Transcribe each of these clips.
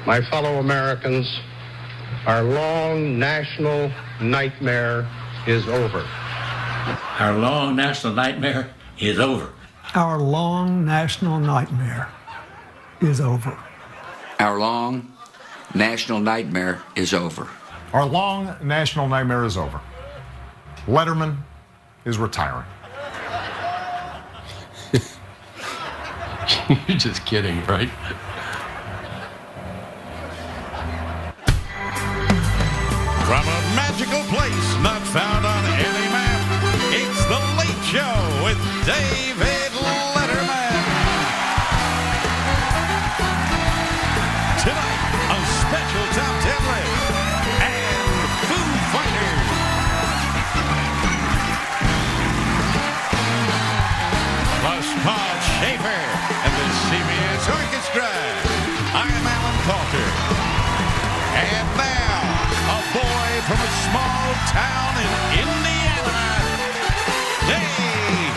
My fellow Americans, our long national nightmare is over. Our long national nightmare is over. Our long national nightmare is over. Our long national nightmare is over. Our long national nightmare is over. Letterman is retiring. You're just kidding, right? From a magical place not found on any map, it's The Late Show with David Letterman. Tonight, a special top 10 list and Foo Fighters. Plus Paul Schaefer and the CBS Orchestra. I'm Alan Coulter. And now, a boy from a small town in Indiana, David Letterman.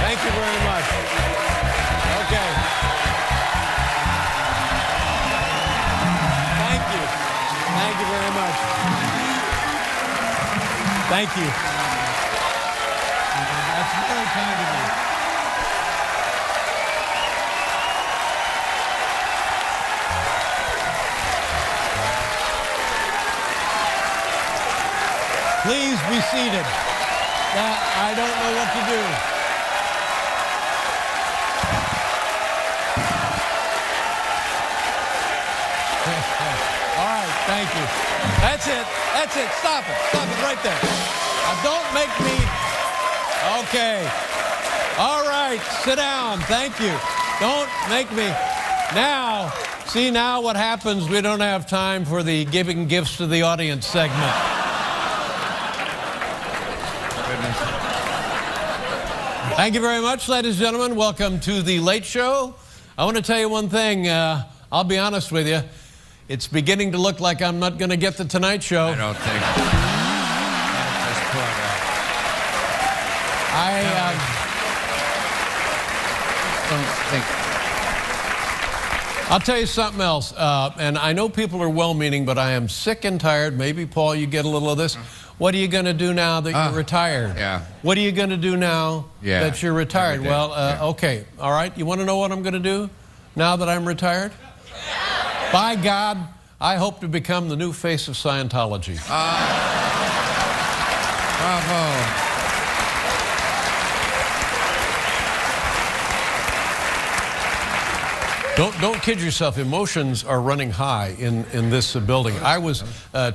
Thank you very much. Okay. Thank you. Thank you very much. Thank you. That's very kind of you. Please be seated. I don't know what to do. All right, thank you. That's it. That's it. Stop it. Stop it right there. Now, don't make me... Okay. All right, sit down. Thank you. Don't make me... Now, see now what happens. We don't have time for the giving gifts to the audience segment. Thank you very much, ladies and gentlemen. Welcome to The Late Show. I want to tell you one thing. I'll be honest with you. It's beginning to look like I'm not going to get the Tonight Show. I don't think. Don't think. I'll tell you something else. And I know people are well-meaning, but I am sick and tired. Maybe, Paul, you get a little of this. What are you going to do now that you're retired? Yeah. What are you going to do now that you're retired? Well, okay. All right. You want to know what I'm going to do now that I'm retired? By God, I hope to become the new face of Scientology. Bravo. Don't kid yourself. Emotions are running high in this building. I was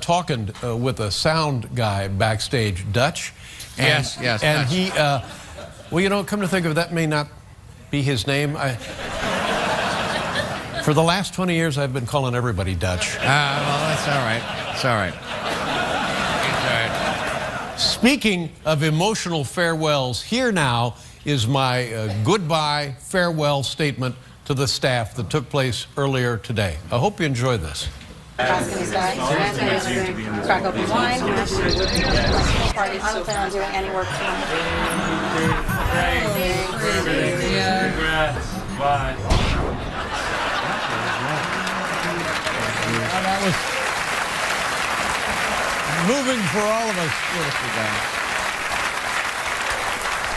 talking with a sound guy backstage, Dutch. And, Yes. And he, well, you know, come to think of it, that may not be his name. For the last 20 years, I've been calling everybody Dutch. Well, that's all right. It's all right. It's all right. Speaking of emotional farewells, here now is my goodbye farewell statement to the staff that took place earlier today. I hope you enjoy this. Crack open wine. Party. I don't plan on doing any work tonight. Bye. That was moving for all of us.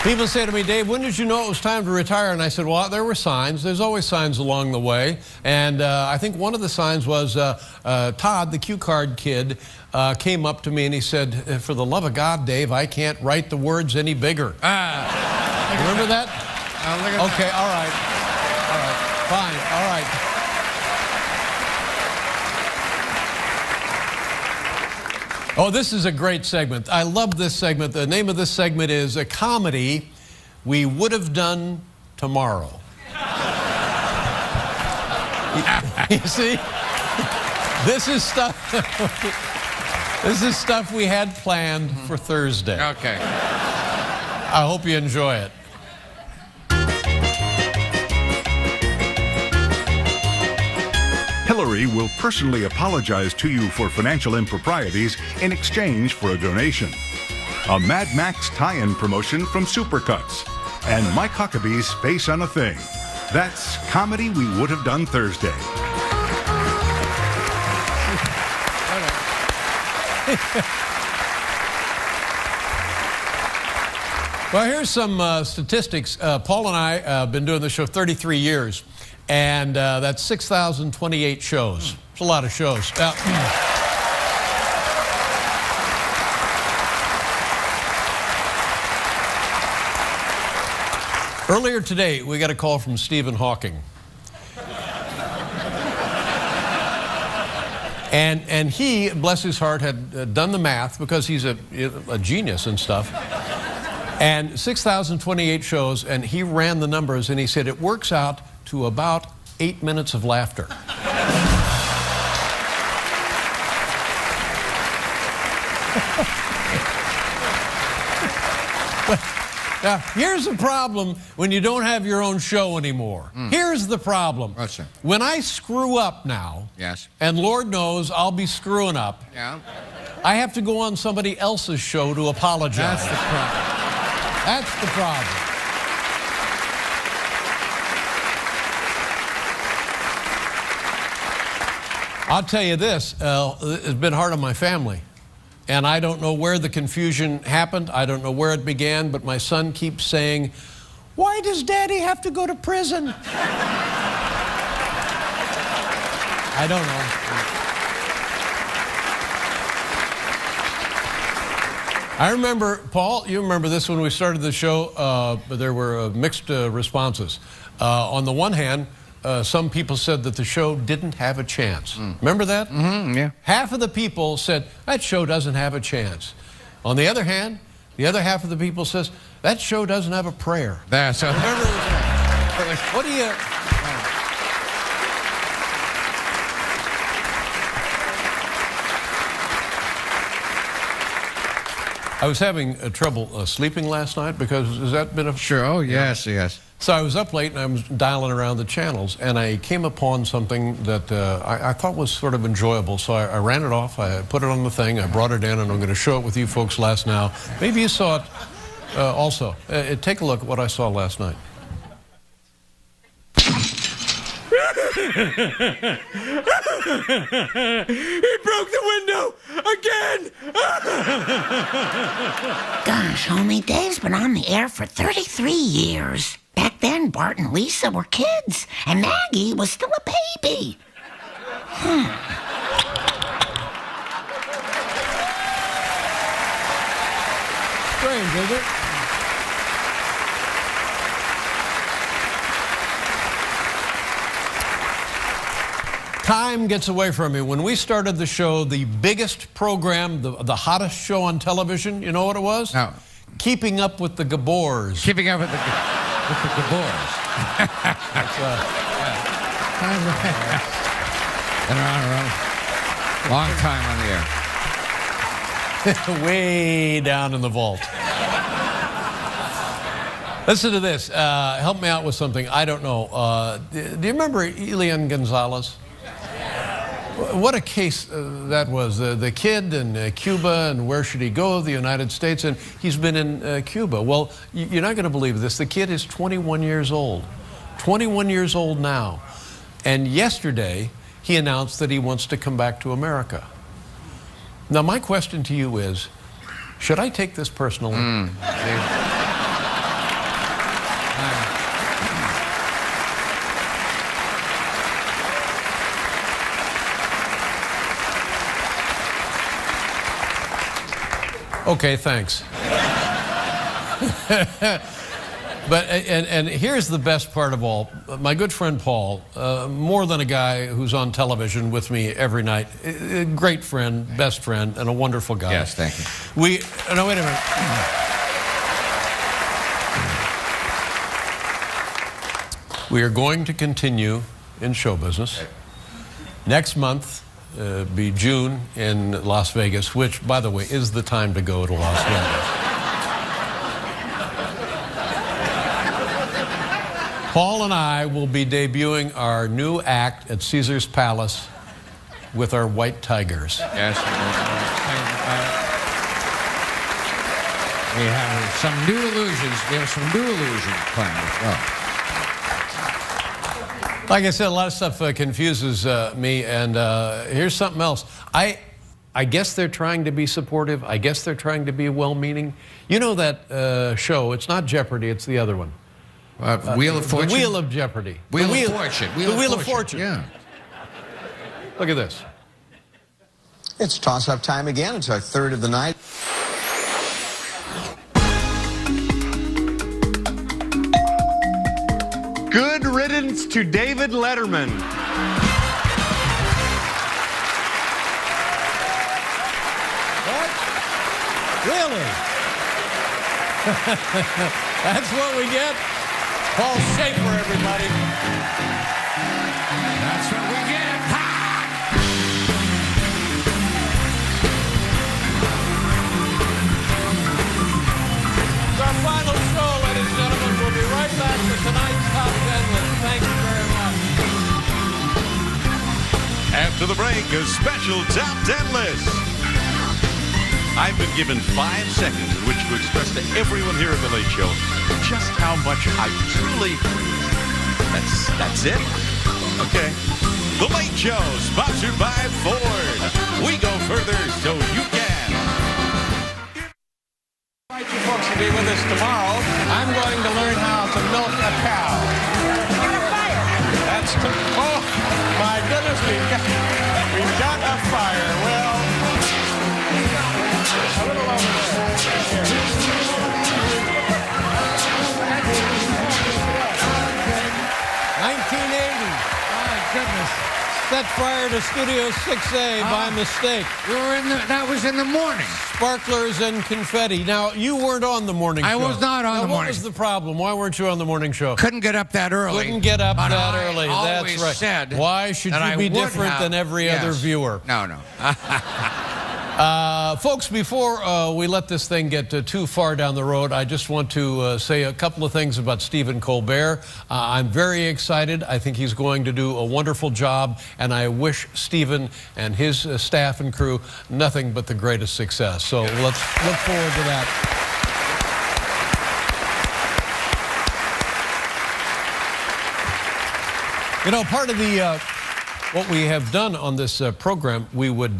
People say to me, Dave, when did you know it was time to retire? And I said, well, there were signs. There's always signs along the way. And I think one of the signs was Todd, the cue card kid, came up to me and he said, for the love of God, Dave, I can't write the words any bigger. Remember that? Look at okay, that. all right. All right, fine, all right. Oh, this is a great segment. I love this segment. The name of this segment is A Comedy We Would Have Done Tomorrow. You see? This is stuff this is stuff we had planned for Thursday. Okay. I hope you enjoy it. Hillary will personally apologize to you for financial improprieties in exchange for a donation. A Mad Max tie-in promotion from Supercuts. And Mike Huckabee's Face on a Thing. That's Comedy We Would Have Done Thursday. Well, here's some statistics. Paul and I have been doing this show 33 years. And that's 6,028 shows. It's a lot of shows. Earlier today, we got a call from Stephen Hawking. And he, bless his heart, had done the math because he's a genius and stuff. And 6,028 shows, and he ran the numbers, and he said it works out to about 8 minutes of laughter. Now, here's the problem when you don't have your own show anymore. Here's the problem. What's that? When I screw up now, Yes. and Lord knows I'll be screwing up, Yeah. I have to go on somebody else's show to apologize. That's the problem. That's the problem. I'll tell you this, it's been hard on my family. And I don't know where the confusion happened. I don't know where it began, but my son keeps saying, why does Daddy have to go to prison? I don't know. I remember, Paul, you remember this when we started the show, there were mixed responses. On the one hand, some people said that the show didn't have a chance. Remember that? Yeah. Half of the people said, that show doesn't have a chance. On the other hand, the other half of the people says, that show doesn't have a prayer. That's Remember that? What do you... I was having trouble sleeping last night because, has that been a... Sure, oh, yes, yes. So I was up late and I was dialing around the channels and I came upon something that I thought was sort of enjoyable. So I ran it off, I put it on the thing, I brought it in, and I'm going to show it with you folks last now. Maybe you saw it also. Take a look at what I saw last night. He broke the window again! Gosh, homie, Dave's been on the air for 33 years. Back then, Bart and Lisa were kids, and Maggie was still a baby. Strange, is it? Time gets away from me. When we started the show, the biggest program, the hottest show on television, you know what it was? No. Keeping Up with the Gabors. Keeping Up with the Gabors. Been around a long time on the air. Way down in the vault. Listen to this. Help me out with something. I don't know. Do you remember Elian Gonzalez? What a case that was. The kid in Cuba, and where should he go? The United States, and he's been in Cuba. Well, you're not going to believe this. The kid is 21 years old. 21 years old now. And yesterday, he announced that he wants to come back to America. Now, my question to you is, should I take this personally? Okay, thanks. But and here's the best part of all. My good friend Paul, more than a guy who's on television with me every night, a great friend, best friend, and a wonderful guy. Yes, thank you. No, wait a minute. We are going to continue in show business. Next month, be June in Las Vegas, which, by the way, is the time to go to Las Vegas. Paul and I will be debuting our new act at Caesar's Palace with our white tigers. Yes. We have some new illusions. We have some new illusions planned as well. Like I said, a lot of stuff confuses me, and here's something else. I guess they're trying to be supportive. I guess they're trying to be well-meaning. You know that show, it's not Jeopardy, it's the other one. Wheel of Fortune? The Wheel of Jeopardy. Wheel of Fortune. The Wheel of Fortune. Yeah. Look at this. It's toss-up time again. It's our third of the night. Good riddance to David Letterman. What? Really? That's what we get? Paul Schaefer, everybody. That's what we get. It's our final show, ladies and gentlemen. We'll be right back with tonight's Top 10 list. Thank you very much. After the break, a special Top 10 list. I've been given 5 seconds in which to express to everyone here at The Late Show just how much I truly... That's it? Okay. The Late Show, sponsored by Ford. We go further so you can. I invite you folks to be with us tomorrow. I'm going to learn how to milk a cow. That's oh my goodness, we've got a fire. Well, a little over there. My goodness. Set fire to Studio 6A by mistake. We were that was in the morning. Sparklers and confetti. Now, you weren't on the morning show. I was not on the morning. What was the problem? Why weren't you on the morning show? Couldn't get up that early. Couldn't get up that early. That's right. Said why should you be different than every other viewer? No. Folks, before we let this thing get too far down the road, I just want to say a couple of things about Stephen Colbert. I'm very excited. I think he's going to do a wonderful job, and I wish Stephen and his staff and crew nothing but the greatest success. So let's look forward to that. You know, part of the what we have done on this program, we would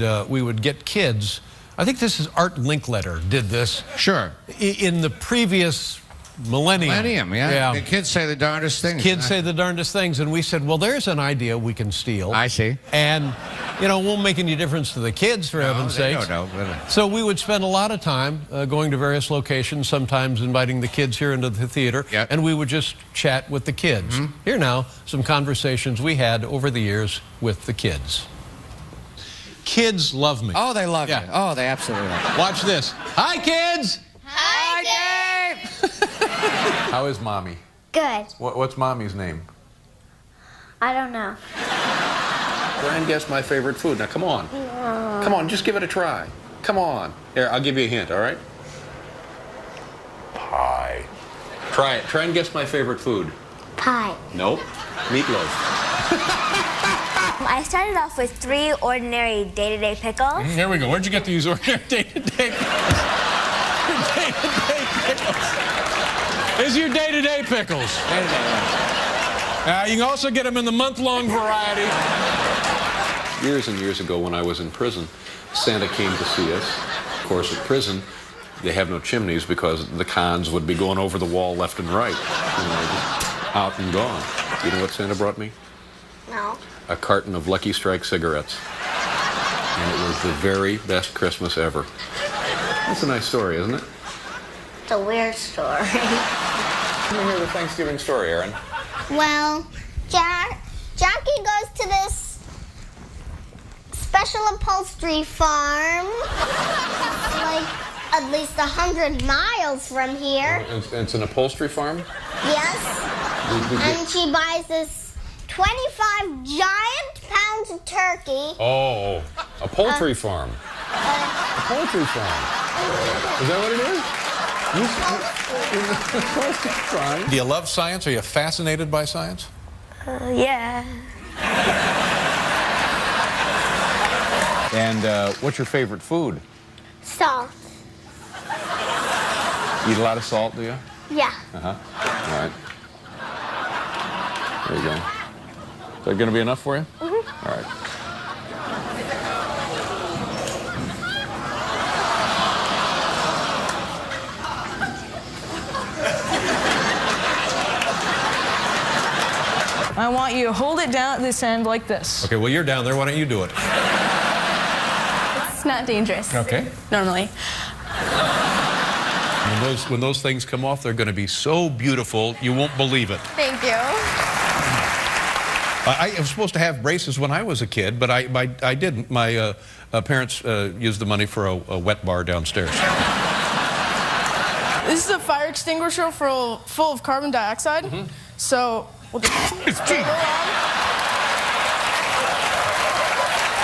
get kids. I think this is Art Linkletter did this. Sure. In the previous millennium. Yeah. The kids say the darndest things. Kids say the darndest things, and we said, well, there's an idea we can steal. I see. And, you know, it won't make any difference to the kids, for heaven's sakes. No. So we would spend a lot of time going to various locations, sometimes inviting the kids here into the theater, and we would just chat with the kids. Here now, some conversations we had over the years with the kids. Kids love me. Oh, they love you. Oh, they absolutely love you. Watch this. Hi, kids. Hi, Dave. How is Mommy? Good. What's Mommy's name? I don't know. Try and guess my favorite food. Now, come on. Come on, just give it a try. Come on. Here, I'll give you a hint, all right? Pie. Try it. Try and guess my favorite food. Pie. Nope. Meatloaf. I started off with 3 ordinary day-to-day pickles. Here we go. Where'd you get these ordinary day-to-day pickles? Day-to-day pickles. This is your day-to-day pickles. You can also get them in the month-long variety. Years and years ago when I was in prison, Santa came to see us. Of course, at prison, they have no chimneys because the cons would be going over the wall left and right. Just out and gone. You know what Santa brought me? No. A carton of Lucky Strike cigarettes. And it was the very best Christmas ever. That's a nice story, isn't it? It's a weird story. Let me hear the Thanksgiving story, Aaron. Well, Jackie goes to this special upholstery farm, like at least 100 miles from here. It's an upholstery farm? Yes. And she buys this 25 giant pounds of turkey. Oh, a poultry farm. A poultry farm. Is that what it is? Do you love science? Are you fascinated by science? Yeah. And what's your favorite food? Salt. Eat a lot of salt, do you? Yeah. Uh-huh. All right. There you go. Is that going to be enough for you? Mm-hmm. All right. I want you to hold it down at this end like this. Okay, well, you're down there. Why don't you do it? It's not dangerous. Okay. Normally. When those things come off, they're going to be so beautiful, you won't believe it. Thank you. I was supposed to have braces when I was a kid, but I didn't. My parents used the money for a wet bar downstairs. This is a fire extinguisher full of carbon dioxide. Mm-hmm. So we'll just it's cheap.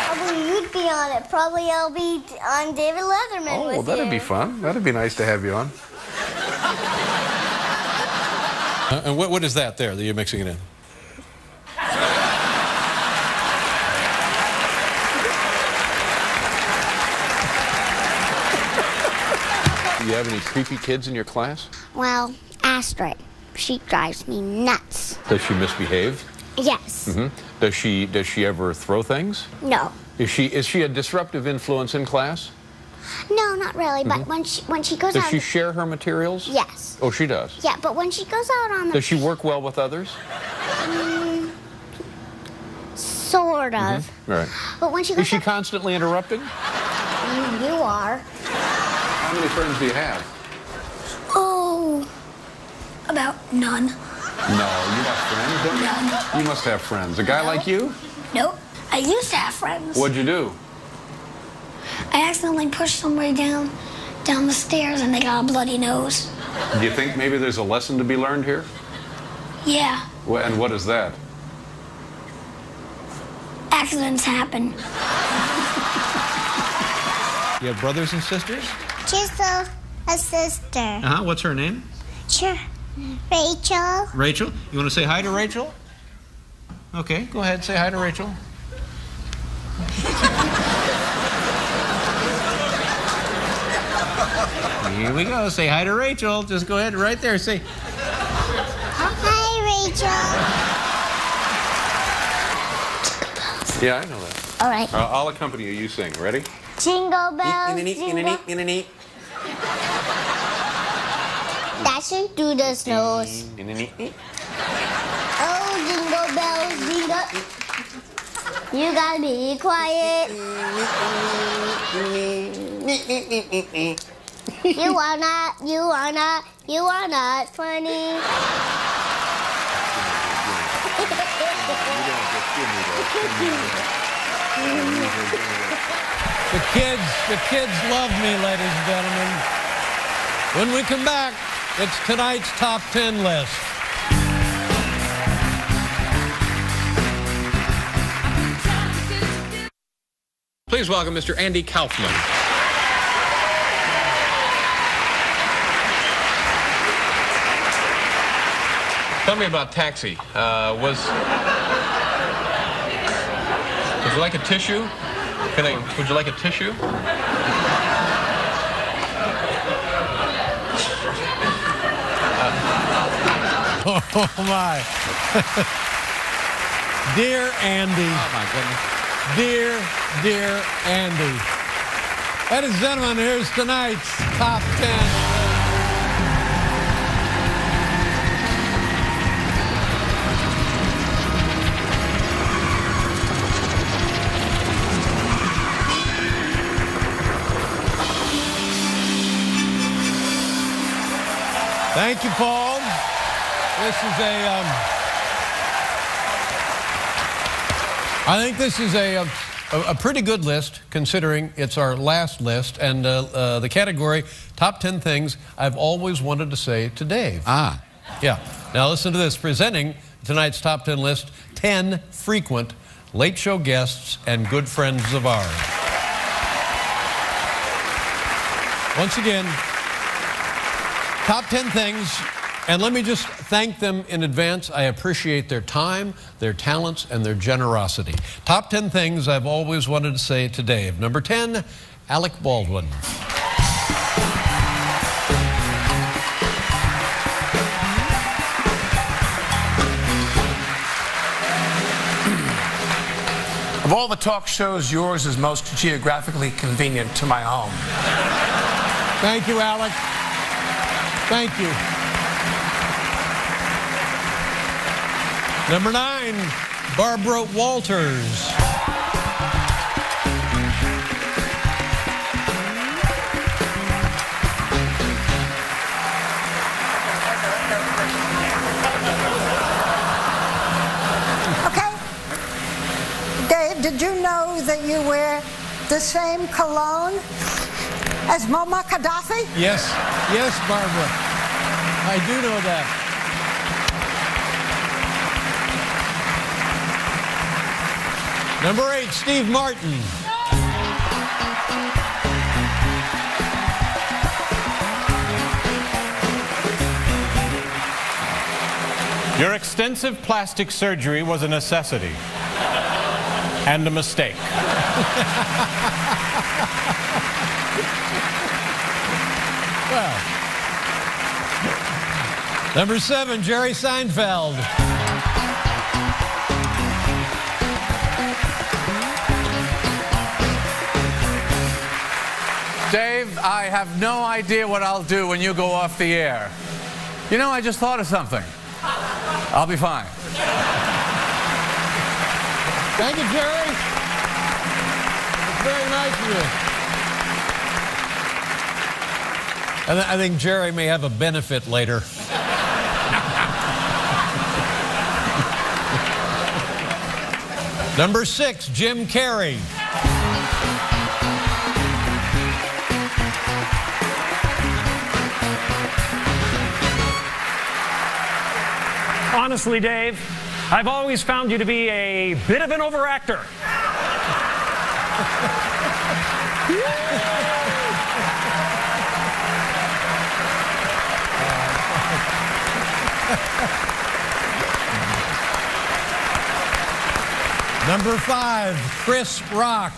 Probably you'd be on it. Probably I'll be on David Letterman with you. Oh, that'd be fun. That'd be nice to have you on. And what is that there that you're mixing it in? Do you have any creepy kids in your class? Well, Astrid, she drives me nuts. Does she misbehave? Yes. Mm-hmm. Does she ever throw things? No. Is she a disruptive influence in class? No, not really. But when she goes Does out, she share her materials? Yes. Oh, she does. Yeah, but when she goes out on the Does she work well with others? sort of. Right. But when she goes Is she constantly interrupting? you are. How many friends do you have? Oh, about none. No, you have friends, don't you? None. You must have friends. A guy like you? Nope. I used to have friends. What'd you do? I accidentally pushed somebody down the stairs and they got a bloody nose. Do you think maybe there's a lesson to be learned here? Yeah. Well, and what is that? Accidents happen. You have brothers and sisters? Just a sister. Uh-huh. What's her name? Sure. Rachel. Rachel? You want to say hi to Rachel? Okay, go ahead. Say hi to Rachel. Here we go. Say hi to Rachel. Just go ahead right there. Say Hi, Rachel. Yeah, I know that. All right. I'll accompany you. You sing. Ready? Jingle bells, jingle. Dashing through the snows. Oh, jingle bells, jingle. You gotta be quiet. You are not funny. The kids love me, ladies and gentlemen. When we come back, it's tonight's top 10 list. Please welcome Mr. Andy Kaufman. Tell me about Taxi. Would you like a tissue? Would you like a tissue? Oh, my. Dear Andy. Oh, my goodness. Dear Andy. Ladies and gentlemen, here's tonight's Top 10. Thank you, Paul. This is I think this is a pretty good list, considering it's our last list, and the category, Top 10 Things I've Always Wanted to Say to Dave. Ah. Yeah. Now listen to this. Presenting tonight's Top 10 list, 10 frequent late show guests and good friends of ours. Once again, Top 10 things, and let me just thank them in advance. I appreciate their time, their talents, and their generosity. Top 10 things I've always wanted to say to Dave. Number 10, Alec Baldwin. Of all the talk shows, yours is most geographically convenient to my home. Thank you, Alec. Thank you. Number 9, Barbara Walters. Okay. Dave, did you know that you wear the same cologne as Muammar Gaddafi? Yes, yes, Barbara. I do know that. Number 8, Steve Martin. Your extensive plastic surgery was a necessity and a mistake. Well, number 7, Jerry Seinfeld. Dave, I have no idea what I'll do when you go off the air. You know, I just thought of something. I'll be fine. Thank you, Jerry. It's very nice of you. I think Jerry may have a benefit later. Number 6, Jim Carrey. Honestly, Dave, I've always found you to be a bit of an overactor. Number 5, Chris Rock.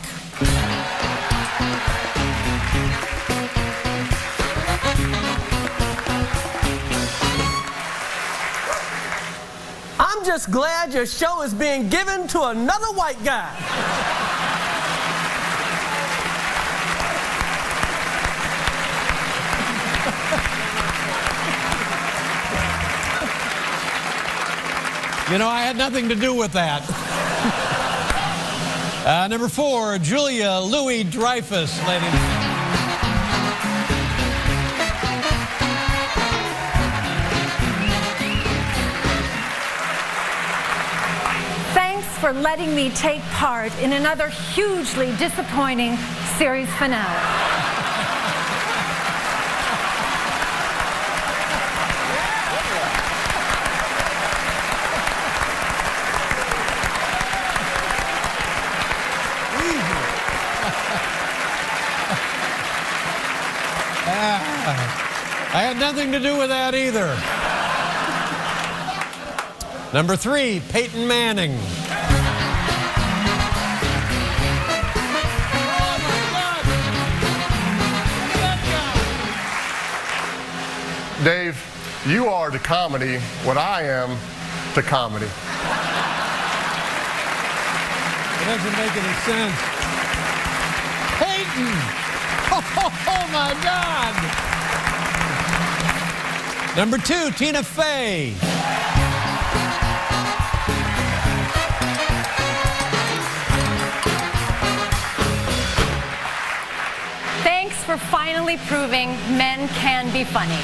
I'm just glad your show is being given to another white guy. You know, I had nothing to do with that. Number 4, Julia Louis-Dreyfus, ladies. Thanks for letting me take part in another hugely disappointing series finale. I had nothing to do with that either. Number 3, Peyton Manning. Dave, you are to comedy what I am to comedy. It doesn't make any sense. Peyton! Oh my God! Number 2, Tina Fey. Thanks for finally proving men can be funny.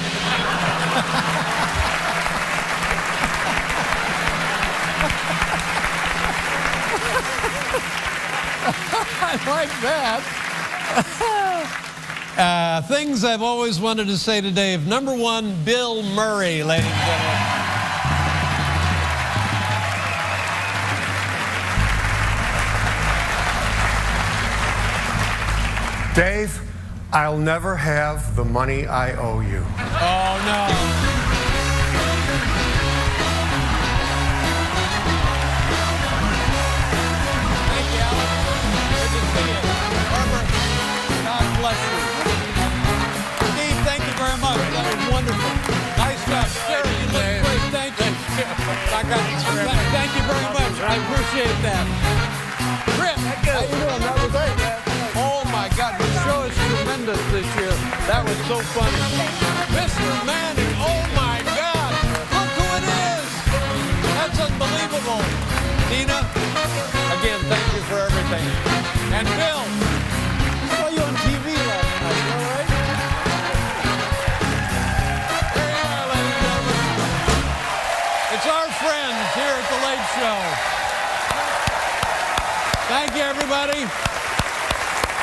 I like that. Things I've always wanted to say to Dave. Number 1, Bill Murray, ladies and gentlemen. Dave, I'll never have the money I owe you. Oh, no. Thank you, Alan. Good to see you. Barbara, God bless you. Steve, thank you very much. That was wonderful. Nice job. Sarah, you look great. Thank you. Thank you very much. I appreciate that. Rip, how you doing? That was great, man. Oh, my God. The show is tremendous this year. That was so funny. Mr. Manning, oh, my God. Look who it is. That's unbelievable. Nina, again, thank you for everything. And Bill, I saw you on TV last night. All right? There you are, ladies and gentlemen. It's our friends here at The Late Show. Thank you, everybody.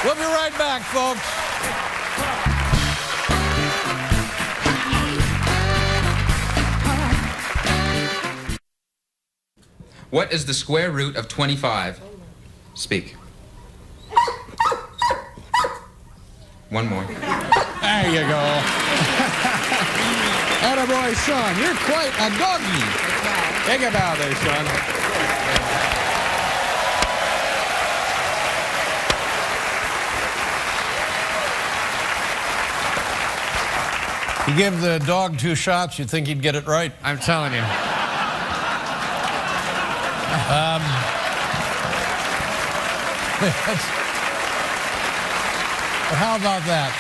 We'll be right back, folks. What is the square root of 25? Speak. One more. There you go. Attaboy, son. You're quite a doggy. Take a bow there, son. You give the dog 2 shots, you'd think he'd get it right. I'm telling you. How about that?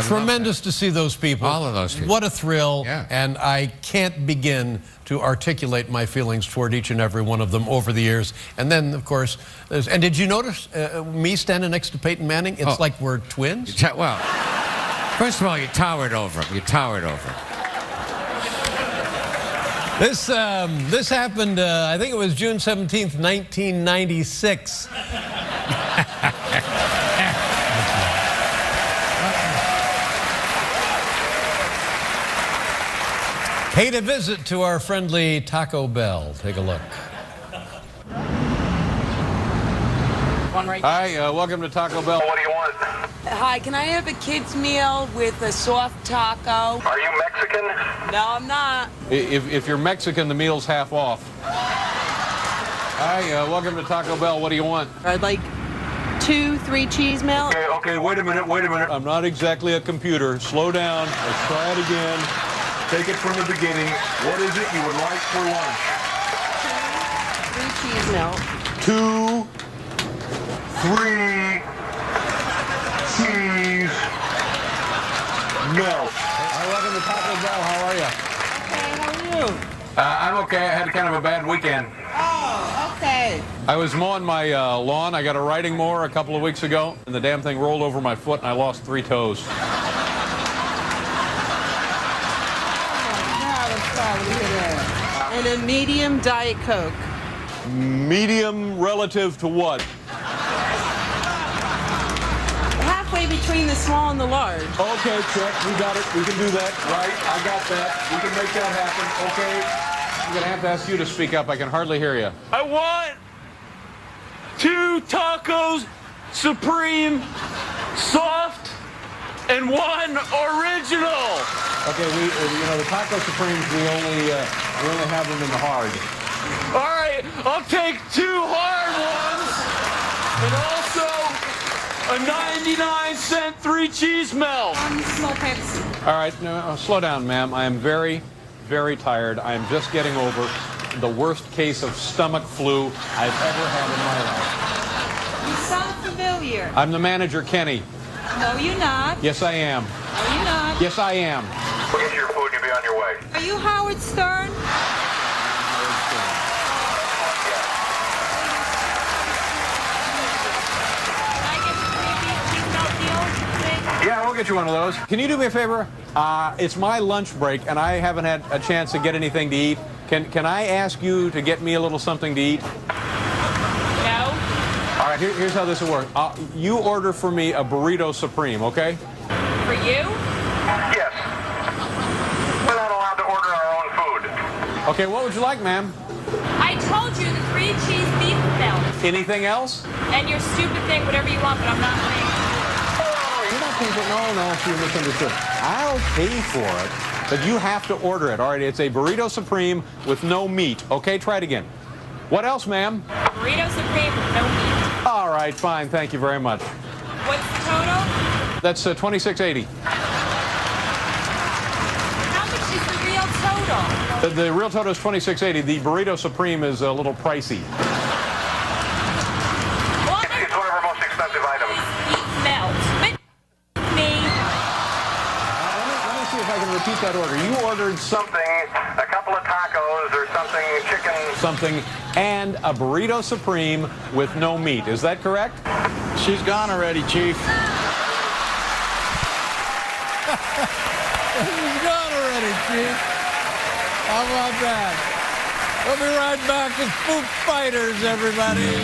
Tremendous to see those people. All of those people. What a thrill. Yeah. And I can't begin to articulate my feelings toward each and every one of them over the years. And then, of course, and did you notice me standing next to Peyton Manning? It's like we're twins. Well, first of all, you towered over him. You towered over him. This happened, I think it was June 17th, 1996. Paid a visit to our friendly Taco Bell. Take a look. Hi, welcome to Taco Bell. What do you want? Hi, can I have a kid's meal with a soft taco? Are you Mexican? No, I'm not. If you're Mexican, the meal's half off. Hi, welcome to Taco Bell. What do you want? I'd like 2 3-cheese meal. Okay, wait a minute. I'm not exactly a computer. Slow down. Let's try it again. Take it from the beginning. What is it you would like for lunch? 3 cheese milk. 2, 3 cheese milk. Hi, welcome to Taco Bell. How are you? Okay, how are you? I'm okay. I had kind of a bad weekend. Oh, okay. I was mowing my lawn. I got a riding mower a couple of weeks ago, and the damn thing rolled over my foot, and I lost 3 toes. And a medium Diet Coke. Medium relative to what? Halfway between the small and the large. Okay, check. We got it. We can do that. Right. I got that. We can make that happen. Okay. I'm going to have to ask you to speak up. I can hardly hear you. I want 2 tacos, supreme, soft, and 1 original. Okay, the Taco Supremes, we only have them in the hard. All right, I'll take 2 hard ones and also a 99-cent 3-cheese melt. Small pips. All right, no, slow down, ma'am. I am very, very tired. I am just getting over the worst case of stomach flu I've ever had in my life. You sound familiar. I'm the manager, Kenny. No, you're not. Yes, I am. No, you're not. Yes, I am. We'll get you your food. You'll be on your way. Are you Howard Stern? Yeah, we'll get you one of those. Can you do me a favor? It's my lunch break, and I haven't had a chance to get anything to eat. Can I ask you to get me a little something to eat? No. All right, here's how this will work. You order for me a burrito supreme, okay? For you? Yes. We're not allowed to order our own food. Okay, what would you like, ma'am? I told you the 3-cheese beef melt. Anything else? And your stupid thing, whatever you want, but I'm not paying. No, you misunderstood. I'll pay for it, but you have to order it. All right, it's a burrito supreme with no meat. Okay, try it again. What else, ma'am? Burrito supreme with no meat. All right, fine. Thank you very much. What's the total? That's $26.80. How much is the real total? The real total is $26.80. The burrito supreme is a little pricey. It's one of our most expensive items. Beef melt. Let me see if I can repeat that order. You ordered something, a couple of tacos or something, chicken. Something, and a burrito supreme with no meat. Is that correct? She's gone already, Chief. She's gone already, Chief. How about that? We'll be right back with Foo Fighters, everybody.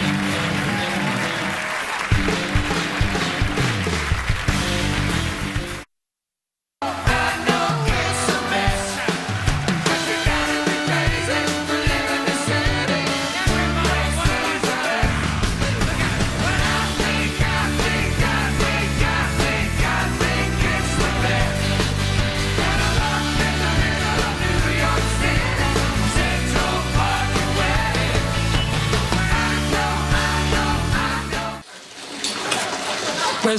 It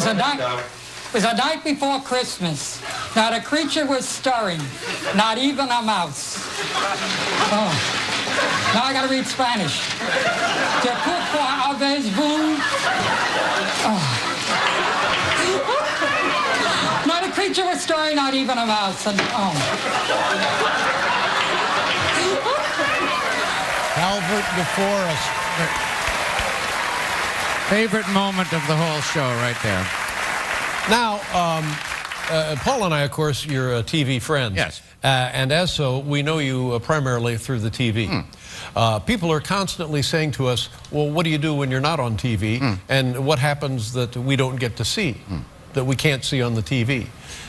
was a night before Christmas. Not a creature was stirring, not even a mouse. Oh. Now I gotta read Spanish. Te poco habes boom. Not a creature was stirring, not even a mouse. And, Albert DeForest. Favorite moment of the whole show right there. Now, Paul and I, of course, you're TV friends. Yes. And as so, we know you primarily through the TV. People are constantly saying to us, well, what do you do when you're not on TV? And what happens that we don't get to see, that we can't see on the TV?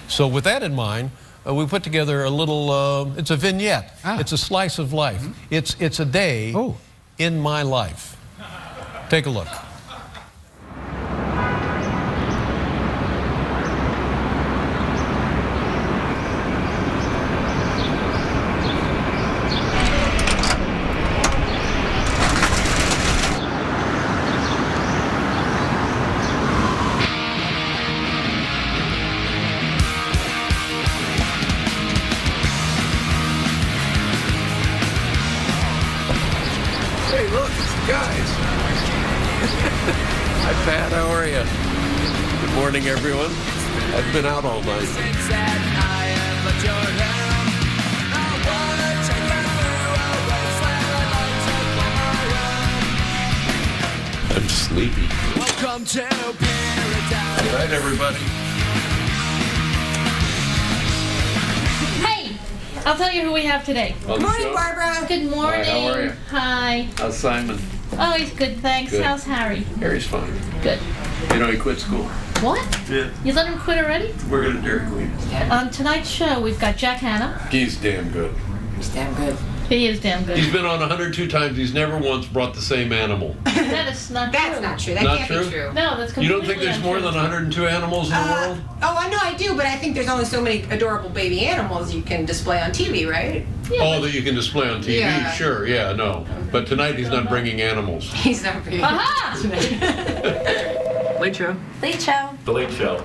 So with that in mind, we put together a little, it's a vignette. It's a slice of life. It's a day in my life. Take a look. Hey, look, it's the guys. Hi, Pat. How are you? Good morning, everyone. I've been out all night. I'm sleepy. Welcome to paradise. Good night, everybody. Hey, I'll tell you who we have today. On the show? Barbara. Good morning. Hi, how are you? Hi. How's Simon? Oh, he's good, thanks. Good. How's Harry? Harry's fine. Good. You know, he quit school. What? Yeah. You let him quit already? We're going to Dairy Queen. On tonight's show, we've got Jack Hanna. He's damn good. He's damn good. He is damn good. He's been on 102 times. He's never once brought the same animal. That is not true. That's not true. That Not can't true? be true. No, that's completely You don't think there's more untrue. than 102 animals in the world? Oh, I know I do, but I think there's only so many adorable baby animals you can display on TV, right? Oh, that you can display on TV? Yeah. Sure, yeah, no. But tonight he's not bringing animals. He's not bringing Aha! Late show. Late show. The Late Show.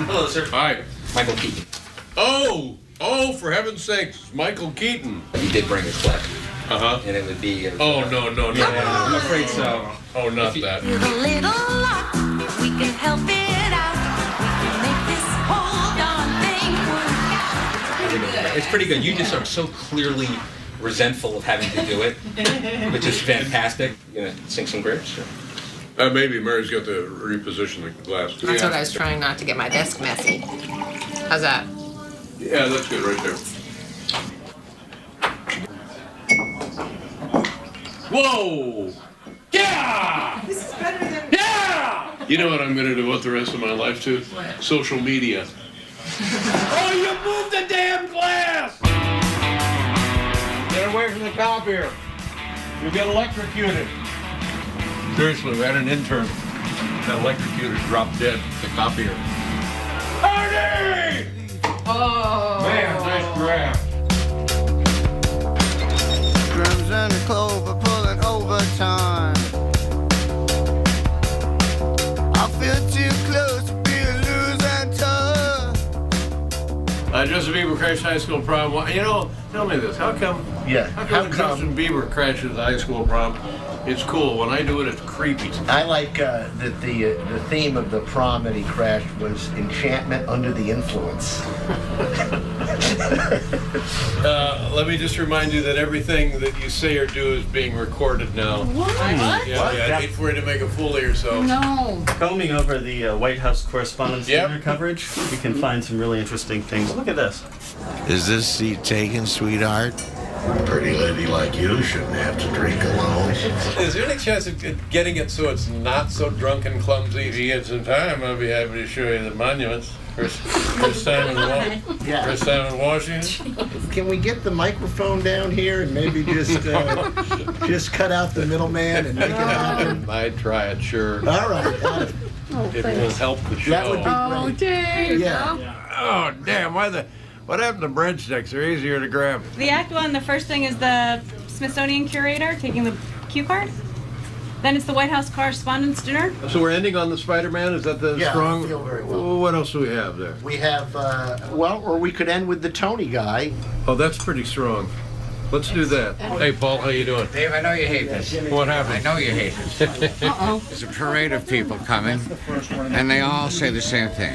Hello, sir. Hi. Michael Keaton. Oh, for heaven's sakes, Michael Keaton. You did bring a clip. Uh-huh. And it would be... Oh, no. Yeah, I'm afraid so. Oh, not that. With a little luck, we can help it out. We can make this whole darn thing work out. It's pretty good. You just are so clearly resentful of having to do it, which is fantastic. You gonna sing some grips? Maybe Mary's got to reposition the glass. That's what I was trying not to get my desk messy. How's that? Yeah, that's good right there. Whoa! Yeah! This is better than... Yeah! You know what I'm going to devote the rest of my life to? What? Social media. Oh, you moved the damn glass! Get away from the copier. You get electrocuted. Seriously, we had an intern that electrocuted, dropped dead at the copier. Hardy! Oh. Man, nice grab. Drums and the clover pulling overtime. I feel too close to be a losing tough. Justin Bieber crashed high school prom. Well, you know, tell me this. How come? Yeah. How come Justin Bieber crashes high school prom? It's cool. When I do it, it's creepy. I like that the theme of the prom that he crashed was enchantment under the influence. Let me just remind you that everything that you say or do is being recorded now. What? Yeah, I'd hate for you to make a fool of yourself. No. Combing over the White House Correspondents' Dinner coverage, you can find some really interesting things. Look at this. Is this seat taken, sweetheart? A pretty lady like you shouldn't have to drink alone. Is there any chance of getting it so it's not so drunk and clumsy? If you get some time, I'll be happy to show you the monuments. First time in Washington. Can we get the microphone down here and maybe just cut out the middleman and make it happen? I'd try it, sure. All right. It will help the show. That would be Oh, Dave. Yeah. Oh, damn. What happened to breadsticks? They're easier to grab. The act one, the first thing is the Smithsonian curator taking the cue card. Then it's the White House Correspondents' Dinner. So we're ending on the Spider-Man? Is that the strong? I feel very well. What else do we have there? We have, or we could end with the Tony guy. Oh, that's pretty strong. Let's do that. Hey, Paul, how you doing? Dave, I know you hate this. What happened? I know you hate this. There's a parade of people coming, and they all say the same thing.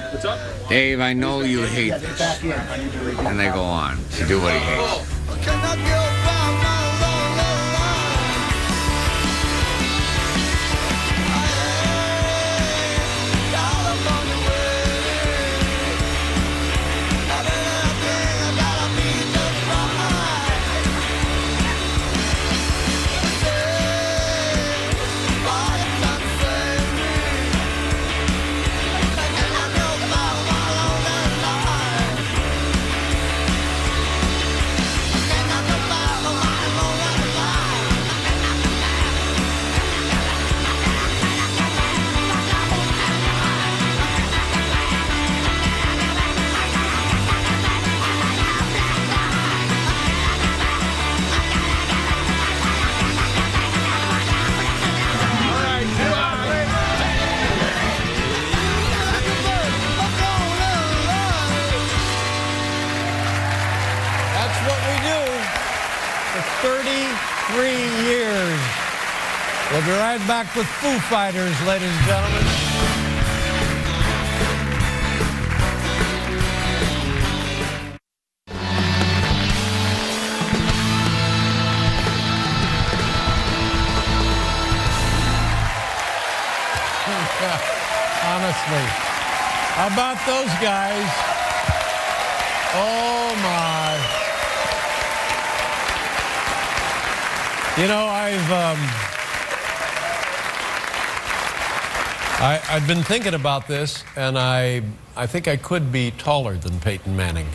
Dave, I know you hate this. And they go on to do what he hates. That's what we do for 33 years. We'll be right back with Foo Fighters, ladies and gentlemen. Honestly, how about those guys? Oh, my. You know, I've been thinking about this, and I think I could be taller than Peyton Manning.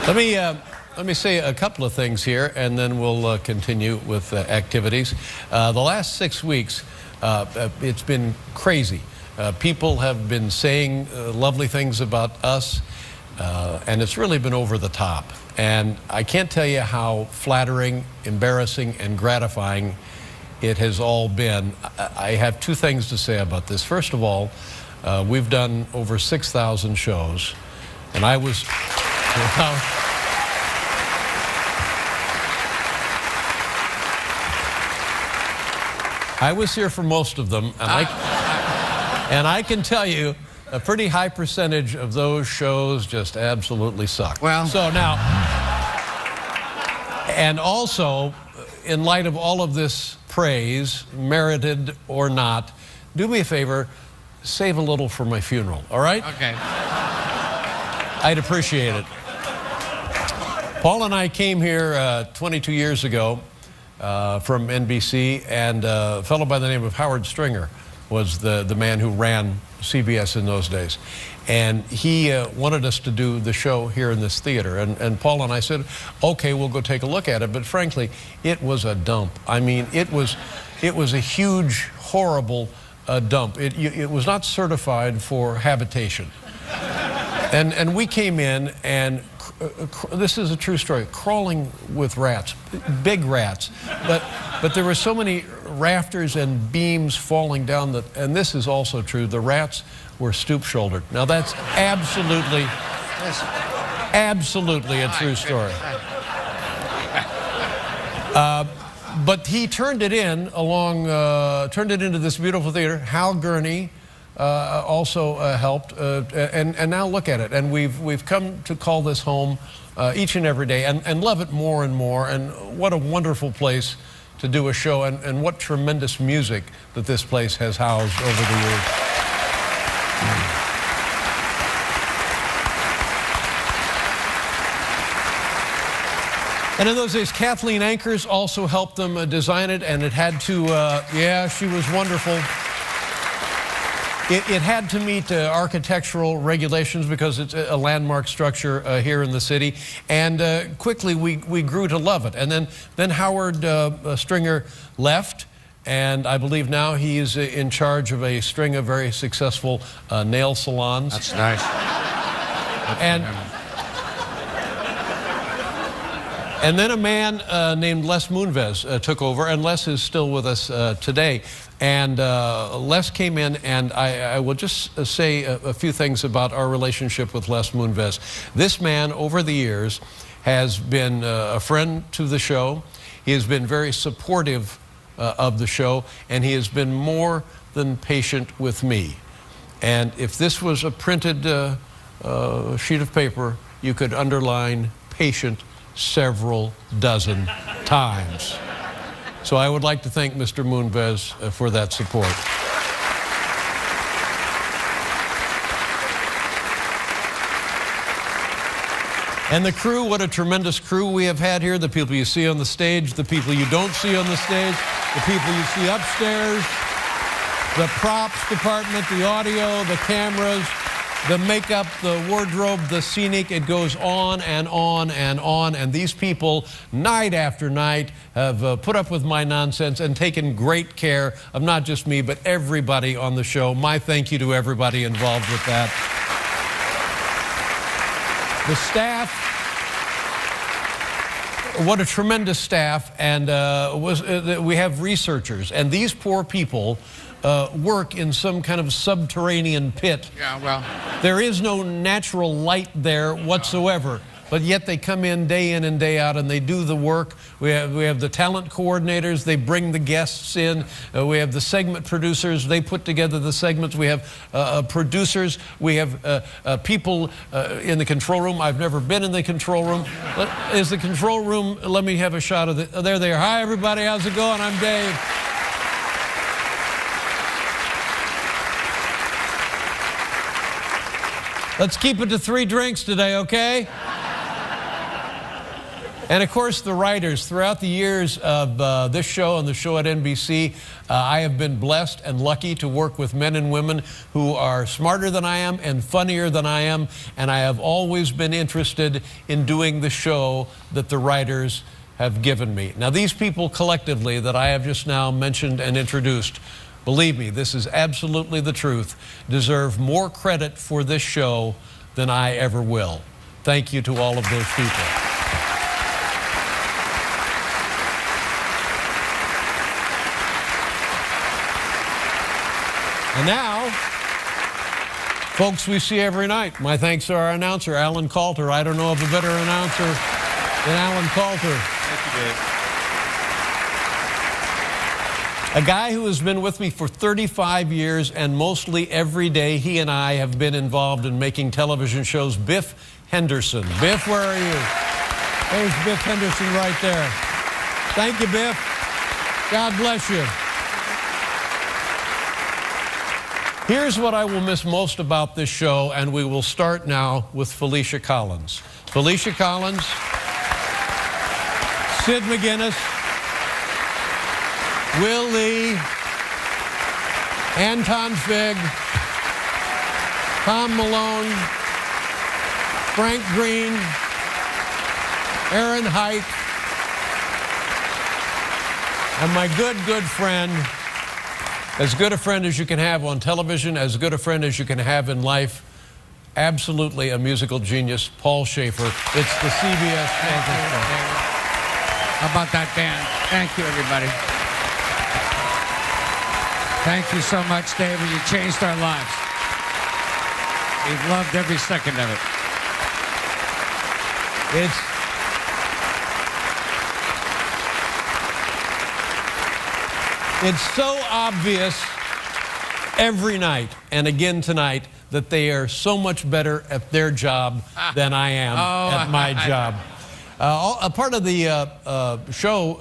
Let me say a couple of things here, and then we'll continue with activities. The last 6 weeks, it's been crazy. People have been saying lovely things about us, and it's really been over the top. And I can't tell you how flattering, embarrassing, and gratifying it has all been. I have two things to say about this. First of all, we've done over 6,000 shows, and I was... I was here for most of them, and I can tell you a pretty high percentage of those shows just absolutely suck. Well, so now, and also, in light of all of this praise, merited or not, do me a favor, save a little for my funeral, all right? Okay. I'd appreciate it. Paul and I came here 22 years ago from NBC, and a fellow by the name of Howard Stringer was the man who ran CBS in those days. And he wanted us to do the show here in this theater. And Paul and I said, okay, we'll go take a look at it. But frankly, it was a dump. I mean, it was a huge, horrible dump. It was not certified for habitation. And we came in, and this is a true story, crawling with rats, big rats. But there were so many rafters and beams falling down, and this is also true, the rats were stoop-shouldered. Now that's absolutely a true story. But he turned it turned it into this beautiful theater. Hal Gurney also helped, and now look at it. And we've come to call this home each and every day, and love it more and more. And what a wonderful place to do a show, and what tremendous music that this place has housed over the years. And in those days, Kathleen Ankers also helped them design it, and it had to, yeah, she was wonderful. It had to meet architectural regulations because it's a landmark structure here in the city. And quickly, we grew to love it. And then Howard Stringer left, and I believe now he is in charge of a string of very successful nail salons. That's nice. And then a man named Les Moonves took over, and Les is still with us today. And Les came in, and I will just say a few things about our relationship with Les Moonves. This man, over the years, has been a friend to the show. He has been very supportive of the show, and he has been more than patient with me. And if this was a printed sheet of paper, you could underline patient several dozen times. So I would like to thank Mr. Moonves for that support. And the crew, what a tremendous crew we have had here. The people you see on the stage, the people you don't see on the stage, the people you see upstairs, the props department, the audio, the cameras, the makeup, the wardrobe, the scenic, it goes on and on and on. And these people, night after night, have put up with my nonsense and taken great care of not just me, but everybody on the show. My thank you to everybody involved with that. The staff, what a tremendous staff. And we have researchers. And these poor people work in some kind of subterranean pit. Yeah, well, there is no natural light there whatsoever, but yet they come in and day out, and they do the work. We have the talent coordinators. They bring the guests in. We have the segment producers. They put together the segments. We have producers. We have people in the control room. I've never been in the control room. Is the control room, let me have a shot of it. There they are. Hi, everybody. How's it going? I'm Dave. Let's keep it to 3 drinks today, okay? And of course, the writers. Throughout the years of this show and the show at NBC, I have been blessed and lucky to work with men and women who are smarter than I am and funnier than I am, and I have always been interested in doing the show that the writers have given me. Now, these people collectively that I have just now mentioned and introduced, believe me, this is absolutely the truth, deserve more credit for this show than I ever will. Thank you to all of those people. And now, folks we see every night. My thanks to our announcer, Alan Coulter. I don't know of a better announcer than Alan Coulter. Thank you, Dave. A guy who has been with me for 35 years, and mostly every day he and I have been involved in making television shows, Biff Henderson. Biff, where are you? There's Biff Henderson right there. Thank you, Biff. God bless you. Here's what I will miss most about this show, and we will start now with Felicia Collins. Felicia Collins, Sid McGuinness, Will Lee, Anton Fig, Tom Malone, Frank Green, Aaron Hite, and my good friend, as good a friend as you can have on television, as good a friend as you can have in life, absolutely a musical genius, Paul Schaefer. It's the CBS Campus Show. How about that band? Thank you, everybody. Thank you so much, David. You changed our lives. We've loved every second of it. It's so obvious every night, and again tonight, that they are so much better at their job than I am at my job. A part of the show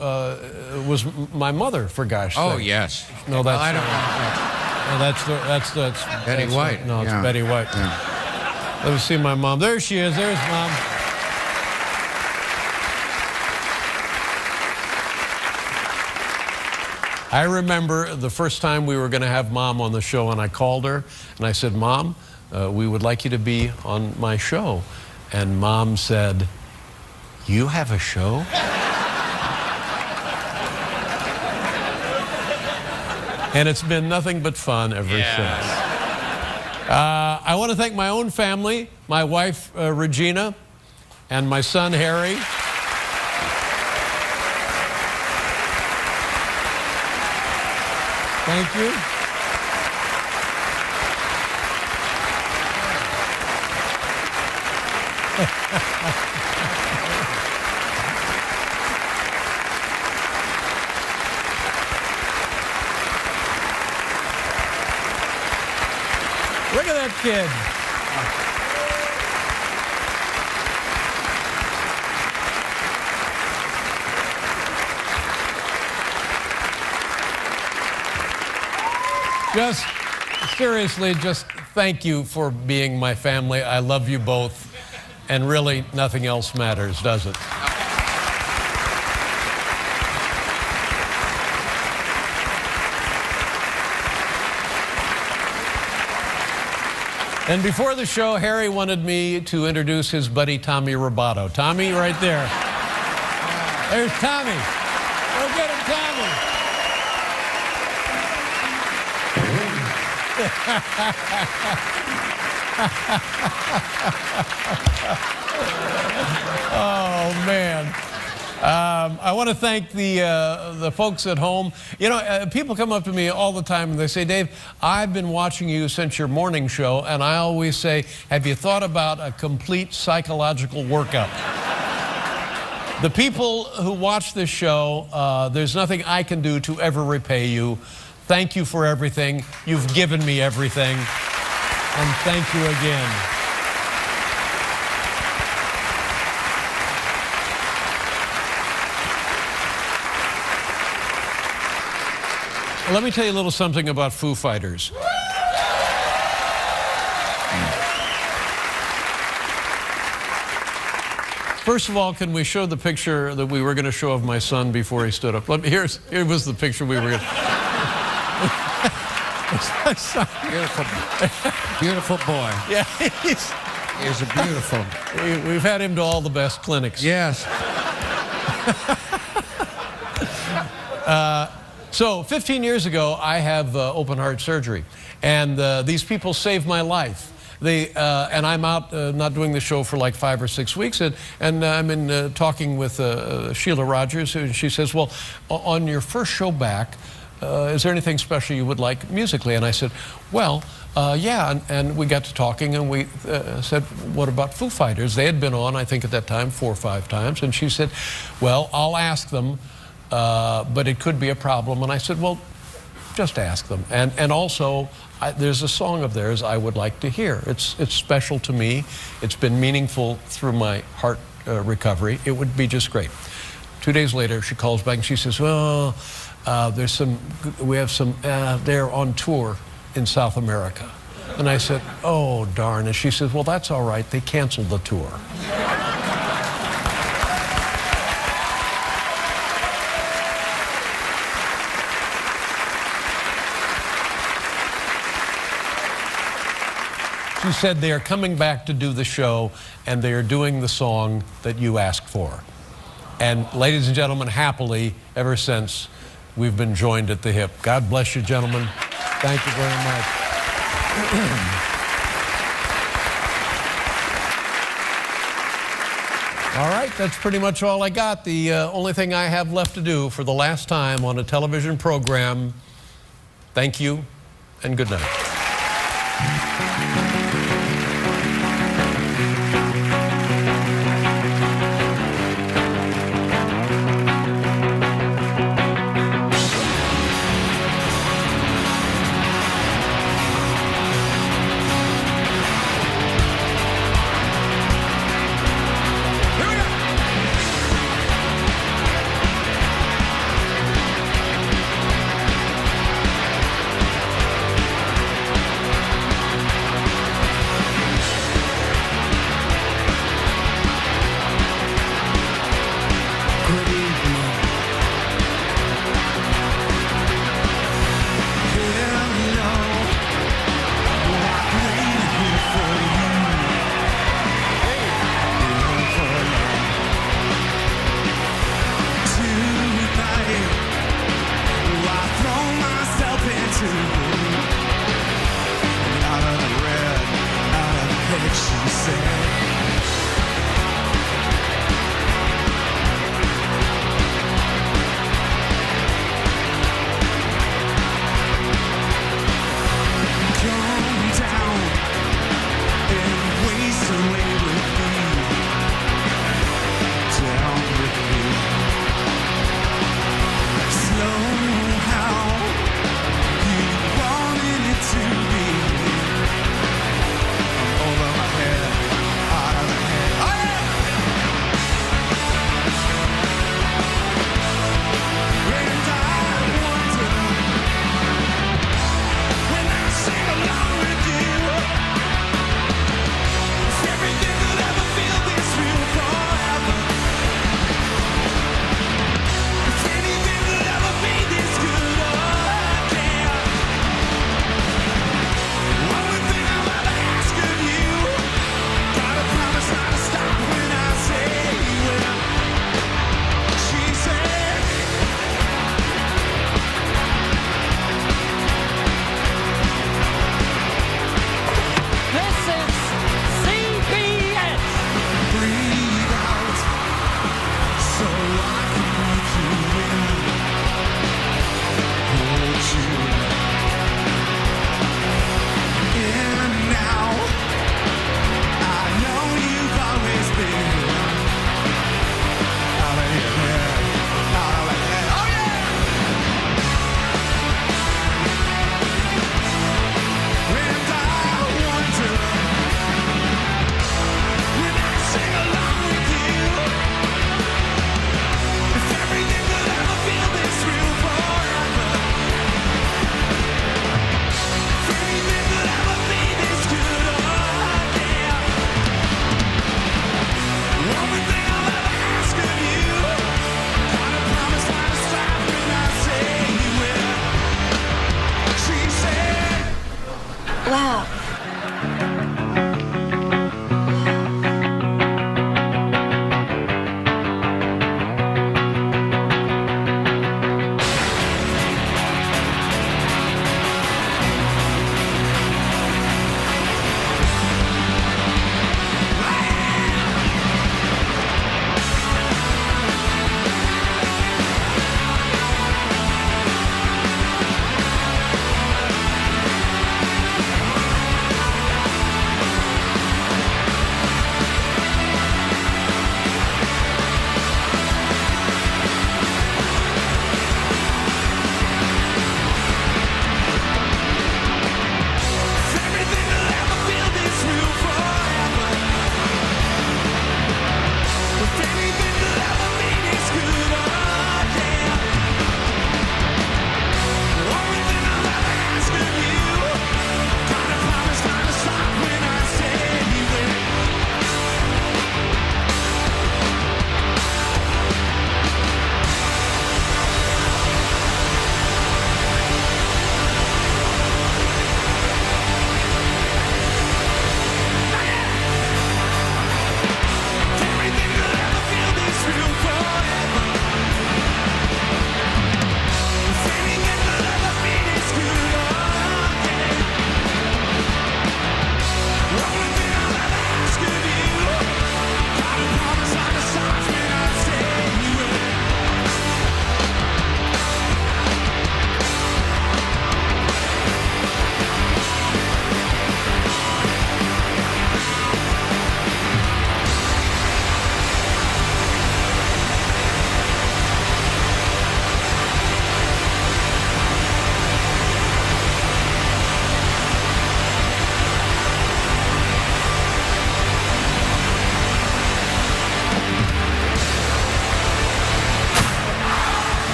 was my mother, for gosh sake. Oh, yes. No, that's... Well, I don't know. No, that's Betty White. No, it's Yeah. Betty White. Yeah. Let me see my mom. There she is. There's Mom. I remember the first time we were going to have Mom on the show, and I called her, and I said, Mom, we would like you to be on my show. And Mom said, you have a show? And it's been nothing but fun ever since. I want to thank my own family, my wife, Regina, and my son, Harry. Thank you. Look at that kid. Just seriously, just thank you for being my family. I love you both. And really, nothing else matters, does it? And before the show, Harry wanted me to introduce his buddy, Tommy Roboto. Tommy, right there. There's Tommy. Go get him, Tommy. Oh, man. I want to thank the folks at home. You know, people come up to me all the time and they say, Dave, I've been watching you since your morning show, and I always say, have you thought about a complete psychological workup? The people who watch this show, there's nothing I can do to ever repay you. Thank you for everything. You've given me everything. And thank you again. Let me tell you a little something about Foo Fighters. First of all, can we show the picture that we were going to show of my son before he stood up? Here was the picture we were going to... Beautiful boy. Yeah, he's a beautiful. We've had him to all the best clinics. Yes. So 15 years ago, I have open heart surgery, and these people saved my life. And I'm out not doing the show for like 5 or 6 weeks, and I'm in talking with Sheila Rogers, and she says, well, on your first show back, is there anything special you would like musically? And I said, well, yeah, and we got to talking, and we said, what about Foo Fighters? They had been on, I think at that time, 4 or 5 times, and she said, well, I'll ask them, but it could be a problem. And I said, well, just ask them. And also, there's a song of theirs I would like to hear. It's special to me. It's been meaningful through my heart recovery. It would be just great. 2 days later, she calls back and she says, well, we have some, they're on tour in South America. And I said, oh, darn. And she says, well, that's all right. They canceled the tour. She said they are coming back to do the show, and they are doing the song that you asked for. And ladies and gentlemen, happily, ever since, we've been joined at the hip. God bless you, gentlemen. Thank you very much. All right, that's pretty much all I got. The only thing I have left to do for the last time on a television program, thank you and good night.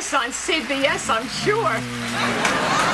this on CBS, I'm sure.